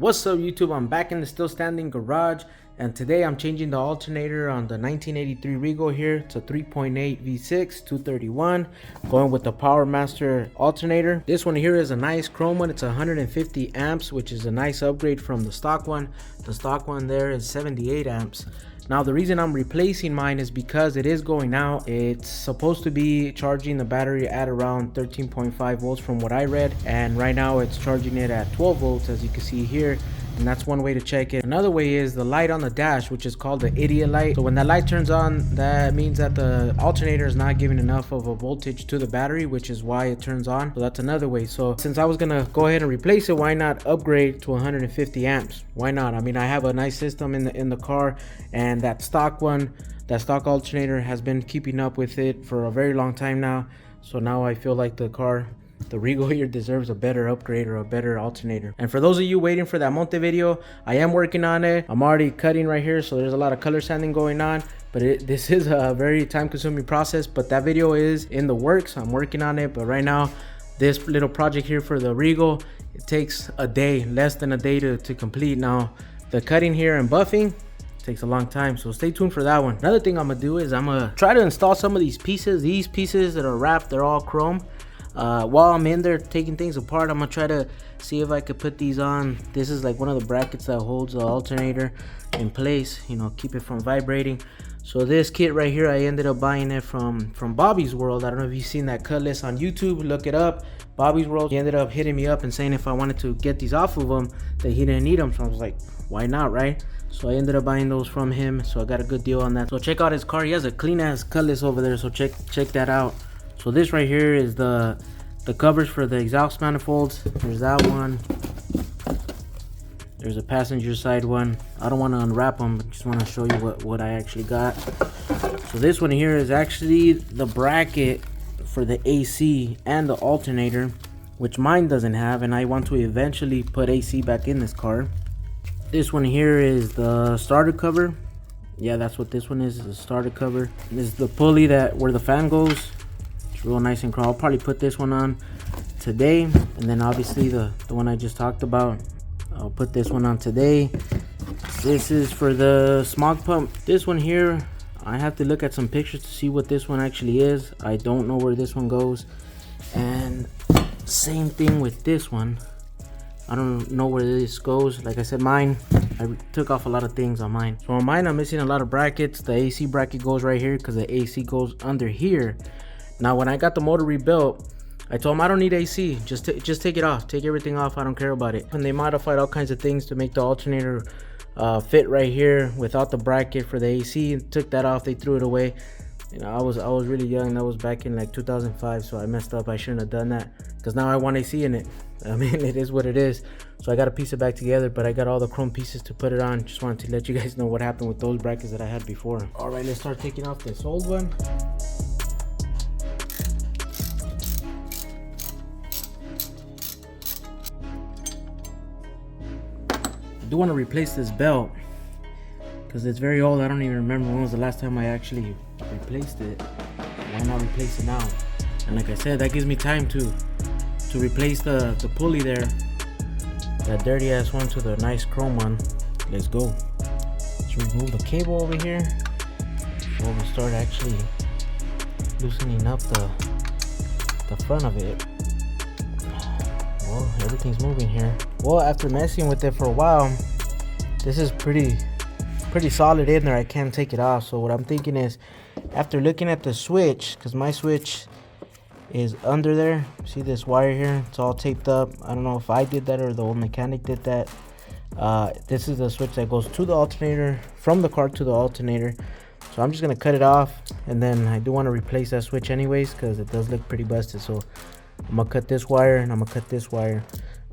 What's up YouTube? I'm back in the still standing garage, and today I'm changing the alternator on the 1983 Regal here. It's a 3.8 V6 231, going with the Powermaster alternator. This one here is a nice chrome one. It's 150 amps, which is a nice upgrade from the stock one. The stock one there is 78 amps. Now the reason I'm replacing mine is because it is going out. It's supposed to be charging the battery at around 13.5 volts from what I read, and right now it's charging it at 12 volts as you can see here, and that's one way to check it. Another way is the light on the dash, which is called the idiot light. So when that light turns on, that means that the alternator is not giving enough of a voltage to the battery, which is why it turns on. So that's another way. So since I was gonna go ahead and replace it, why not upgrade to 150 amps? Why not? I mean, I have a nice system in the car, and that stock one, that stock alternator has been keeping up with it for a very long time now. So now I feel like the car, the Regal here, deserves a better upgrade or a better alternator. And for those of you waiting for that Monte video, I am working on it. I'm already cutting right here, so there's a lot of color sanding going on, but this is a very time consuming process. But that video is in the works. I'm working on it, but right now this little project here for the Regal, it takes a day, less than a day to complete. Now the cutting here and buffing takes a long time, so stay tuned for that one. Another thing I'm gonna do is I'm gonna try to install some of these pieces that are wrapped. They're all chrome. While I'm in there taking things apart, I'm gonna try to see if I could put these on. This is like one of the brackets that holds the alternator in place, you know, keep it from vibrating. So this kit right here, I ended up buying it from Bobby's World. I don't know if you've seen that cut list on YouTube. Look it up, Bobby's World. He ended up hitting me up and saying if I wanted to get these off of him, that he didn't need them. So I was like, why not, right? So I ended up buying those from him, so I got a good deal on that. So check out his car. He has a clean ass cut list over there, so check that out. So this right here is the covers for the exhaust manifolds. There's that one. There's a passenger side one. I don't want to unwrap them, but just want to show you what I actually got. So this one here is actually the bracket for the AC and the alternator, which mine doesn't have, and I want to eventually put AC back in this car. This one here is the starter cover. Yeah, that's what this one is the starter cover. This is the pulley where the fan goes. Real nice and chrome. I'll probably put this one on today, and then obviously the one I just talked about, I'll put this one on today. This is for the smog pump. This one here, I have to look at some pictures to see what this one actually is. I don't know where this one goes, and same thing with this one. I don't know where this goes. Like I said, mine, I took off a lot of things on mine. So on mine, I'm missing a lot of brackets. The AC bracket goes right here because the AC goes under here. Now when I got the motor rebuilt, I told them I don't need AC, just take it off, take everything off, I don't care about it. And they modified all kinds of things to make the alternator fit right here without the bracket for the AC. Took that off, they threw it away. You know, I was really young. That was back in like 2005, so I messed up. I shouldn't have done that, because now I want AC in it. I mean, it is what it is. So I got to piece it back together, but I got all the chrome pieces to put it on. Just wanted to let you guys know what happened with those brackets that I had before. All right, let's start taking off this old one. I do want to replace this belt because it's very old. I don't even remember when was the last time I actually replaced it. Why not replace it now? And like I said, that gives me time to replace the pulley there, that dirty ass one, to the nice chrome one. Let's go. Let's remove the cable over here, so we'll start actually loosening up the front of it. Well, everything's moving here. Well, after messing with it for a while, this is pretty solid in there. I can't take it off. So what I'm thinking is, after looking at the switch, because my switch is under there, see this wire here, it's all taped up. I don't know if I did that or the old mechanic did that. This is the switch that goes to the alternator, from the car to the alternator. So I'm just gonna cut it off, and then I do want to replace that switch anyways, because it does look pretty busted. So I'm gonna cut this wire, and I'm gonna cut this wire.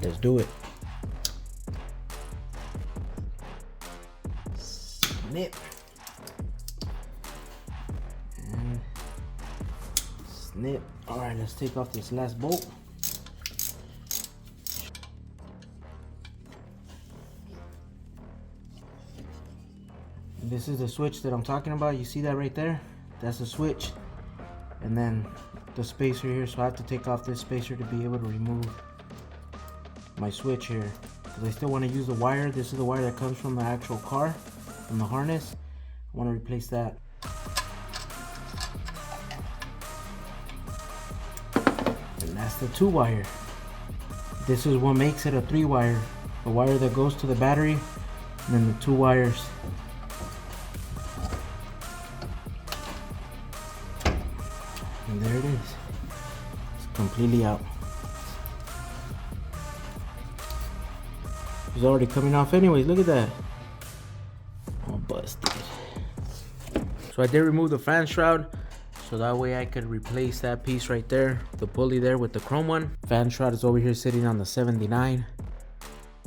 Let's do it. Snip. And snip. All right, let's take off this last bolt. This is the switch that I'm talking about. You see that right there? That's the switch. And then the spacer here, so I have to take off this spacer to be able to remove my switch here. because I still want to use the wire. This is the wire that comes from the actual car, from the harness. I want to replace that. And that's the 2-wire. This is what makes it a 3-wire. The wire that goes to the battery, and then the 2 wires. And there it is. It's completely out. It's already coming off anyways. Look at that. All busted. So I did remove the fan shroud, so that way I could replace that piece right there, the pulley there, with the chrome one. Fan shroud is over here sitting on the 79,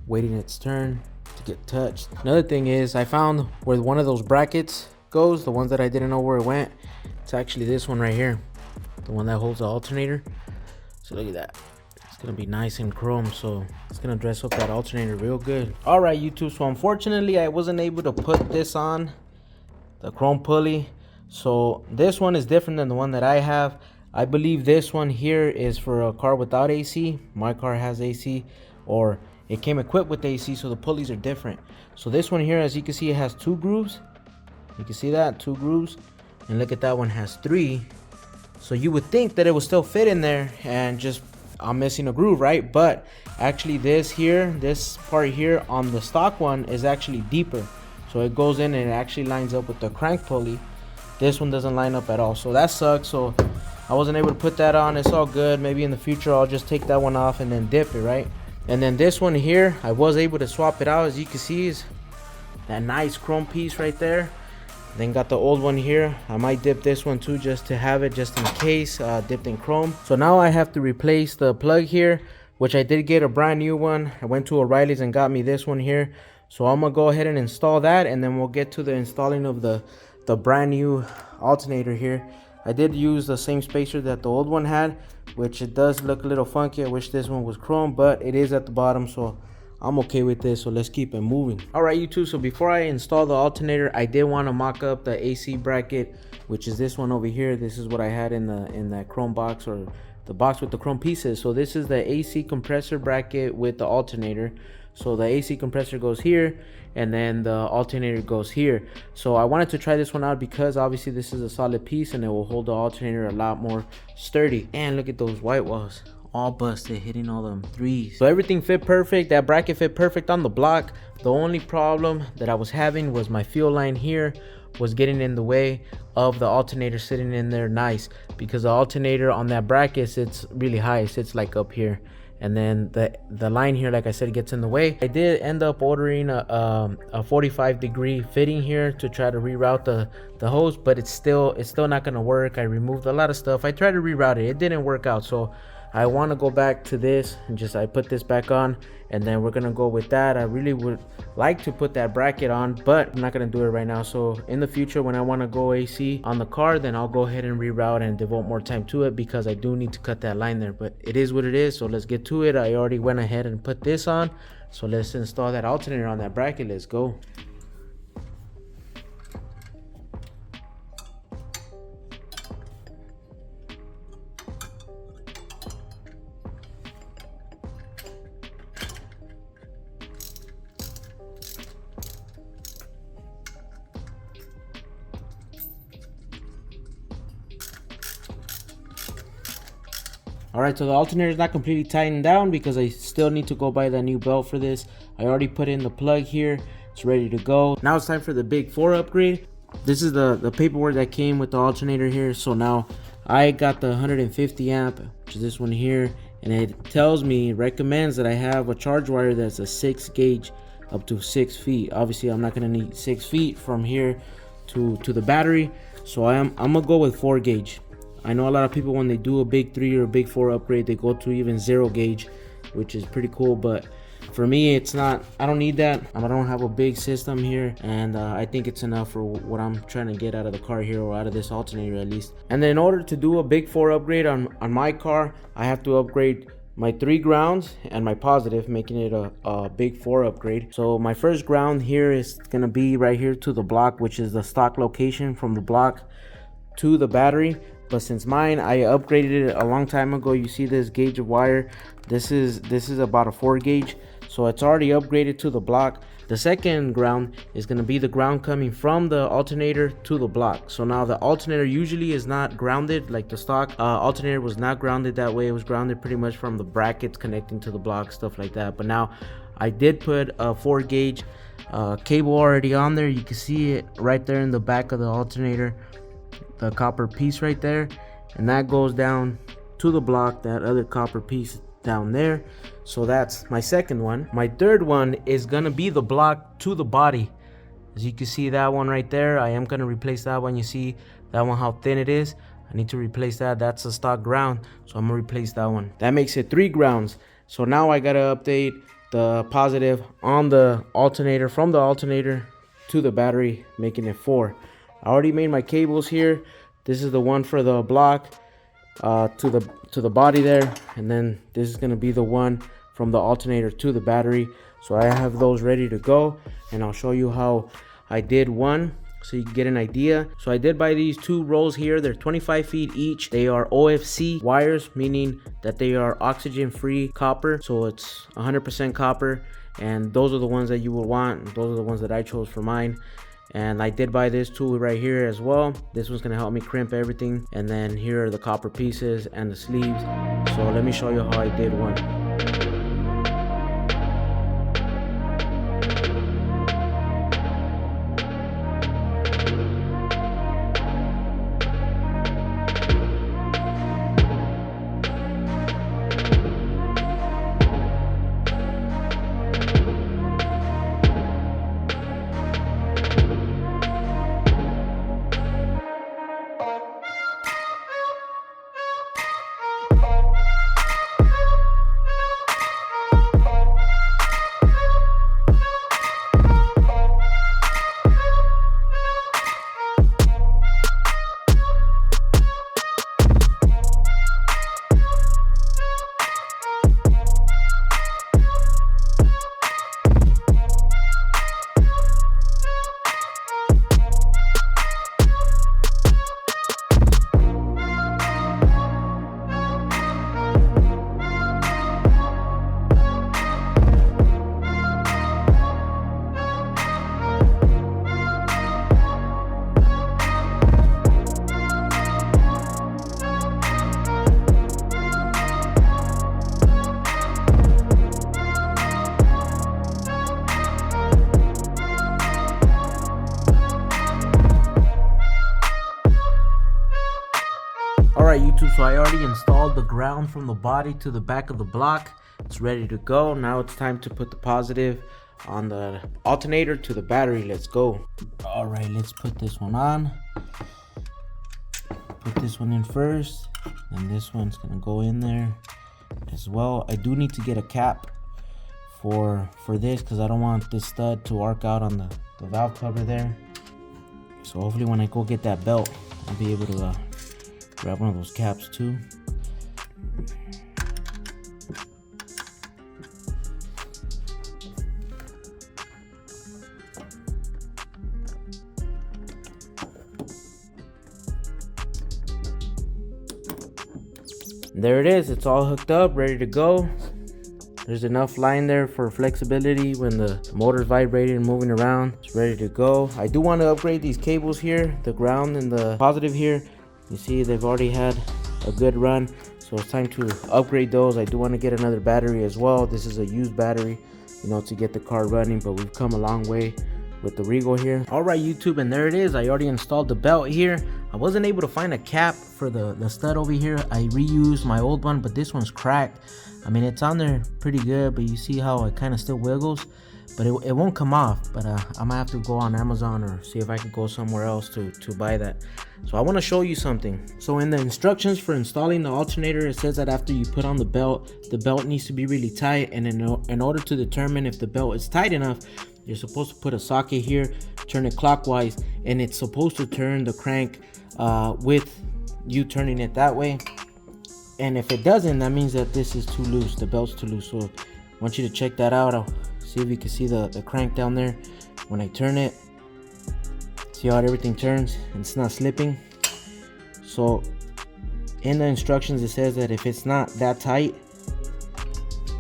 waiting its turn to get touched. Another thing is, I found where one of those brackets goes, the ones that I didn't know where it went. It's actually this one right here, the one that holds the alternator. So look at that. It's gonna be nice and chrome, so it's gonna dress up that alternator real good. All right, YouTube, so unfortunately I wasn't able to put this on, the chrome pulley. So this one is different than the one that I have. I believe this one here is for a car without AC. My car has AC, or it came equipped with AC, so the pulleys are different. So this one here, as you can see, it has 2 grooves. You can see that, 2 grooves. And look at that one, has 3. So you would think that it would still fit in there, and just I'm missing a groove, right? But actually this here, this part here on the stock one is actually deeper. So it goes in and it actually lines up with the crank pulley. This one doesn't line up at all, so that sucks. So I wasn't able to put that on. It's all good. Maybe in the future I'll just take that one off and then dip it, right? And then this one here, I was able to swap it out. As you can see, is that nice chrome piece right there. Then got the old one here. I might dip this one too, just to have it, just in case, dipped in chrome. So now I have to replace the plug here, which I did get a brand new one. I went to O'Reilly's and got me this one here. So I'm gonna go ahead and install that, and then we'll get to the installing of the brand new alternator here. I did use the same spacer that the old one had, which it does look a little funky. I wish this one was chrome, but it is at the bottom, so I'm okay with this. So let's keep it moving. All right, YouTube, so before I install the alternator, I did want to mock up the AC bracket, which is this one over here. This is what I had in that chrome box, or the box with the chrome pieces. So this is the AC compressor bracket with the alternator. So the AC compressor goes here, and then the alternator goes here. So I wanted to try this one out because obviously this is a solid piece and it will hold the alternator a lot more sturdy. And look at those white walls, all busted, hitting all them 3s. So everything fit perfect. That bracket fit perfect on the block. The only problem that I was having was my fuel line here was getting in the way of the alternator sitting in there nice, because the alternator on that bracket sits really high. It sits like up here, and then the line here, like I said, gets in the way. I did end up ordering a 45-degree fitting here to try to reroute the hose, but it's still not gonna work. I removed a lot of stuff. I tried to reroute it, it didn't work out. So I want to go back to this and I put this back on, and then we're gonna go with that. I really would like to put that bracket on, but I'm not gonna do it right now. So in the future, when I want to go AC on the car, then I'll go ahead and reroute and devote more time to it, because I do need to cut that line there. But it is what it is, so let's get to it. I already went ahead and put this on, so let's install that alternator on that bracket. Let's go. All right, so the alternator is not completely tightened down because I still need to go buy that new belt for this. I already put in the plug here. It's ready to go. Now it's time for the big 4 upgrade. This is the paperwork that came with the alternator here. So now I got the 150 amp, which is this one here, and it tells me, recommends that I have a charge wire that's a 6 gauge up to 6 feet. Obviously, I'm not gonna need 6 feet from here to the battery, so I'm gonna go with 4 gauge. I know a lot of people, when they do a big 3 or a big 4 upgrade, they go to even 0 gauge, which is pretty cool. But for me, it's not, I don't need that. I don't have a big system here, and I think it's enough for what I'm trying to get out of the car here, or out of this alternator at least. And then in order to do a big 4 upgrade on my car, I have to upgrade my 3 grounds and my positive, making it a big 4 upgrade. So my first ground here is gonna be right here to the block, which is the stock location from the block to the battery. But since mine, I upgraded it a long time ago. You see this gauge of wire, this is about a 4 gauge. so it's already upgraded to the block. The second ground is going to be the ground coming from the alternator to the block. So now the alternator usually is not grounded like the stock alternator was not grounded that way. It was grounded pretty much from the brackets connecting to the block, stuff like that. But now I did put a 4 gauge cable already on there. You can see it right there in the back of the alternator, the copper piece right there, and that goes down to the block, that other copper piece down there. So that's my second one. My third one is gonna be the block to the body. As you can see, that one right there, I am gonna replace that one. You see that one, how thin it is. I need to replace that. That's a stock ground, so I'm gonna replace that one. That makes it 3 grounds. So now I gotta update the positive on the alternator, from the alternator to the battery, making it 4. I already made my cables here. This is the one for the block to the body there, and then this is going to be the one from the alternator to the battery. So I have those ready to go, and I'll show you how I did one so you can get an idea. So I did buy these 2 rolls here. They're 25 feet each. They are OFC wires, meaning that they are oxygen free copper, so it's 100% copper, and those are the ones that you will want. Those are the ones that I chose for mine. And I did buy this tool right here as well. This one's gonna help me crimp everything. And then here are the copper pieces and the sleeves. So let me show you how I did one. Alright YouTube, so I already installed the ground from the body to the back of the block. It's ready to go. Now it's time to put the positive on the alternator to the battery. Let's go. Alright, let's put this one on. Put this one in first, and this one's gonna go in there as well. I do need to get a cap for this because I don't want this stud to arc out on the valve cover there. So hopefully when I go get that belt, I'll be able to grab one of those caps too. There it is, it's all hooked up, ready to go. There's enough line there for flexibility when the motor's vibrating and moving around. It's ready to go. I do want to upgrade these cables here, the ground and the positive here. You see they've already had a good run, so it's time to upgrade those. I do want to get another battery as well. This is a used battery, you know, to get the car running, but we've come a long way with the Regal here. Alright YouTube, and there it is. I already installed the belt here. I wasn't able to find a cap for the stud over here. I reused my old one, but this one's cracked. I mean, it's on there pretty good, but you see how it kind of still wiggles, but it won't come off. But I'm gonna have to go on Amazon or see if I can go somewhere else to buy that. So I want to show you something. So in the instructions for installing the alternator, it says that after you put on the belt needs to be really tight, and in order to determine if the belt is tight enough, you're supposed to put a socket here, turn it clockwise, and it's supposed to turn the crank with you turning it that way. And if it doesn't, that means that this is too loose, the belt's too loose. So I want you to check that out. I'll see if you can see the crank down there. When I turn it, see how everything turns and it's not slipping. So in the instructions it says that if it's not that tight,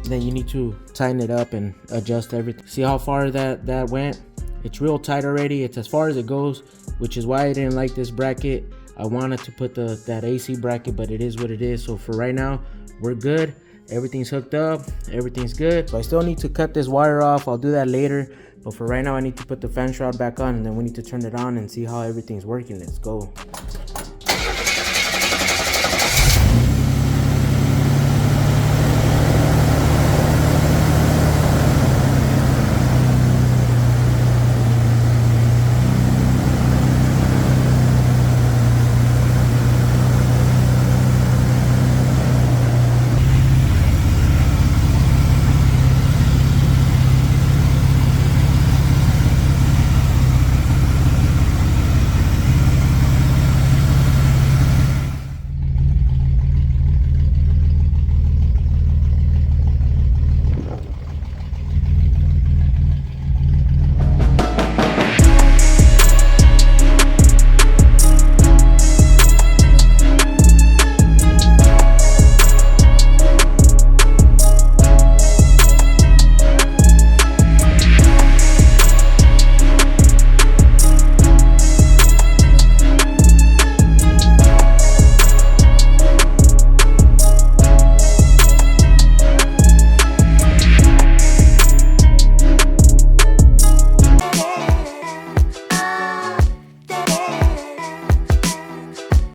then you need to tighten it up and adjust everything. See how far that went? It's real tight already. It's as far as it goes, which is why I didn't like this bracket. I wanted to put that AC bracket, but it is what it is. So for right now, we're good. Everything's hooked up, everything's good. So I still need to cut this wire off. I'll do that later. But for right now, I need to put the fan shroud back on, and then we need to turn it on and see how everything's working. Let's go.